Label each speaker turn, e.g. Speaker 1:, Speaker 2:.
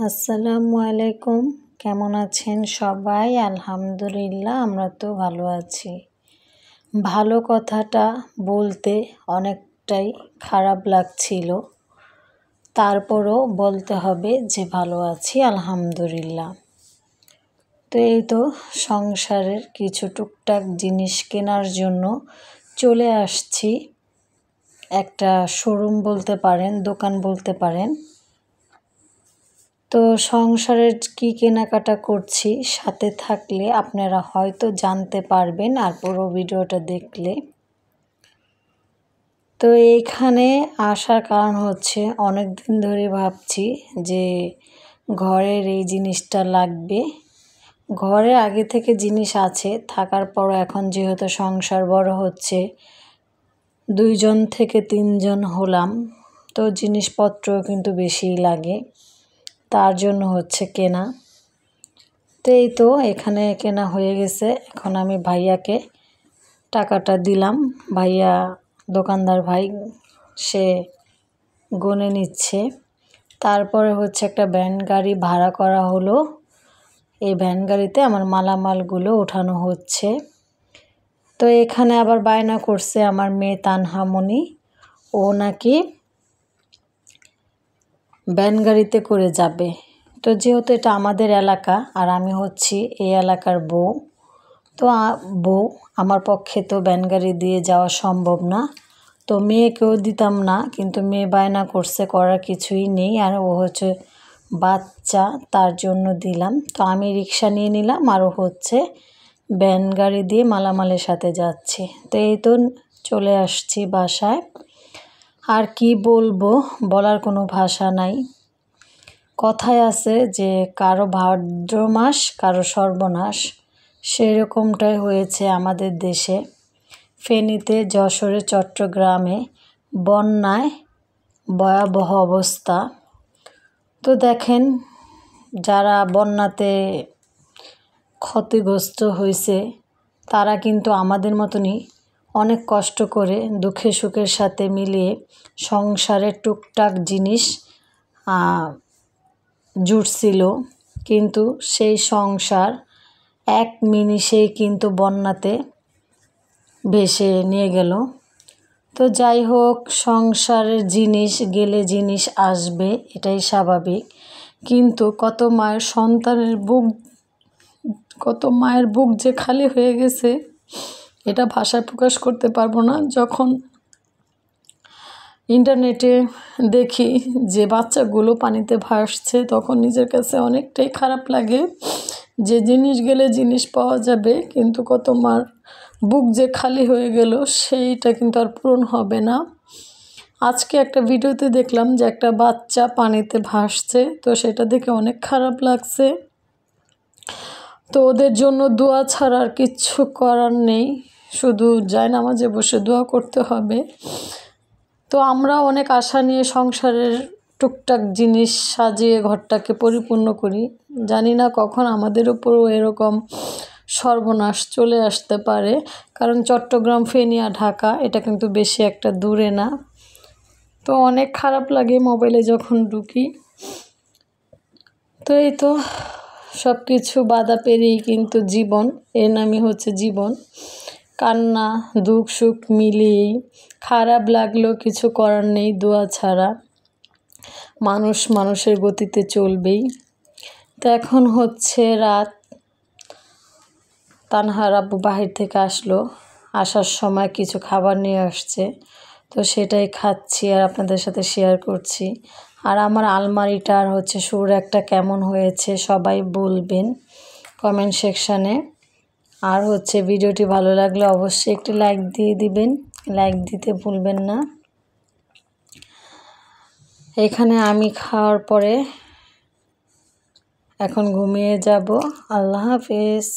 Speaker 1: আসসালামু আলাইকুম। কেমন আছেন সবাই? আলহামদুলিল্লাহ, আমরা তো ভালো আছি। ভালো কথাটা বলতে অনেকটাই খারাপ লাগছিল, তারপরও বলতে হবে যে ভালো আছি আলহামদুলিল্লাহ। তো এই তো সংসারের কিছু টুকটাক জিনিস কেনার জন্য চলে আসছি। একটা শোরুম বলতে পারেন, দোকান বলতে পারেন। তো সংসারের কি কেনাকাটা করছি সাথে থাকলে আপনারা হয়তো জানতে পারবেন আর পুরো ভিডিওটা দেখলে। তো এইখানে আসার কারণ হচ্ছে অনেক দিন ধরে ভাবছি যে ঘরের এই জিনিসটা লাগবে। ঘরে আগে থেকে জিনিস আছে, থাকার পরও এখন যেহেতু সংসার বড় হচ্ছে, 2 জন থেকে 3 জন হলাম, তো জিনিসপত্র কিন্তু বেশিই লাগে, তার জন্য হচ্ছে কেনা। তো এই তো এখানে কেনা হয়ে গেছে। এখন আমি ভাইয়াকে টাকাটা দিলাম। ভাইয়া দোকানদার ভাই সে গুনে নিচ্ছে। তারপরে হচ্ছে একটা ভ্যান গাড়ি ভাড়া করা হলো। এই ভ্যান গাড়িতে আমার মালামালগুলো ওঠানো হচ্ছে। তো এখানে আবার বায়না করছে আমার মেয়ে তানহামণি, ও নাকি ভ্যান গাড়িতে করে যাবে। তো যেহেতু এটা আমাদের এলাকা আর আমি হচ্ছি এই এলাকার বউ, তো বউ আমার পক্ষে তো ভ্যান গাড়ি দিয়ে যাওয়া সম্ভব না। তো মেয়েকেও দিতাম না, কিন্তু মেয়ে বায়না করছে, করার কিছুই নেই। আর ও হচ্ছে বাচ্চা, তার জন্য দিলাম। তো আমি রিক্সা নিয়ে নিলাম আর ও হচ্ছে ভ্যান গাড়ি দিয়ে মালামালের সাথে যাচ্ছে। তো এই তো চলে আসছি বাসায়। আর কি বলবো, বলার কোনো ভাষা নাই। কথায় আছে যে কারো ভাদ্র মাস কারো সর্বনাশ, সেরকমটাই হয়েছে আমাদের দেশে। ফেনীতে, যশোরে, চট্টগ্রামে বন্যায় ভয়াবহ অবস্থা। তো দেখেন, যারা বন্যাতে ক্ষতিগ্রস্ত হয়েছে তারা কিন্তু আমাদের মতনই অনেক কষ্ট করে দুঃখে সুখের সাথে মিলিয়ে সংসারের টুকটাক জিনিস জুটছিল, কিন্তু সেই সংসার এক নিমিষেই কিন্তু বন্যাতে ভেসে নিয়ে গেল। তো যাই হোক, সংসারের জিনিস গেলে জিনিস আসবে, এটাই স্বাভাবিক। কিন্তু কত মায়ের বুক যে খালি হয়ে গেছে, এটা ভাষায় প্রকাশ করতে পারবো না। যখন ইন্টারনেটে দেখি যে বাচ্চাগুলো পানিতে ভাসছে, তখন নিজের কাছে অনেকটাই খারাপ লাগে যে জিনিস গেলে জিনিস পাওয়া যাবে, কিন্তু কত মার বুক যে খালি হয়ে গেল সেইটা কিন্তু আর পূরণ হবে না। আজকে একটা ভিডিওতে দেখলাম যে একটা বাচ্চা পানিতে ভাসছে, তো সেটা দেখে অনেক খারাপ লাগছে। তো ওদের জন্য দোয়া ছাড়া আর কিচ্ছু করার নেই, শুধু জায়নামাজে বসে দোয়া করতে হবে। তো আমরা অনেক আশা নিয়ে সংসারের টুকটাক জিনিস সাজিয়ে ঘরটাকে পরিপূর্ণ করি, জানি না কখন আমাদের উপরও এরকম সর্বনাশ চলে আসতে পারে। কারণ চট্টগ্রাম, ফেনী আর ঢাকা এটা কিন্তু বেশি একটা দূরে না। তো অনেক খারাপ লাগে মোবাইলে যখন ঢুকি। তো এই তো সব কিছু বাধা পেরিয়েই কিন্তু জীবন, এর নামই হচ্ছে জীবন। কান্না দুঃখ সুখ মিলিয়েই, খারাপ লাগলেও কিছু করার নেই, দোয়া ছাড়া। মানুষ মানুষের গতিতে চলবেই। তো এখন হচ্ছে রাত। তানহার আব্বু বাহির থেকে আসলো, আসার সময় কিছু খাবার নিয়ে আসছে, তো সেটাই খাচ্ছি আর আপনাদের সাথে শেয়ার করছি। আর আমার আলমারিটার হচ্ছে সুর একটা কেমন হয়েছে সবাই বলবেন কমেন্ট সেকশানে। আর হচ্ছে ভিডিওটি ভালো লাগলে অবশ্যই একটি লাইক দিয়ে দিবেন, লাইক দিতে ভুলবেন না। এখানে আমি খাওয়ার পরে এখন ঘুমিয়ে যাব। আল্লাহ হাফেজ।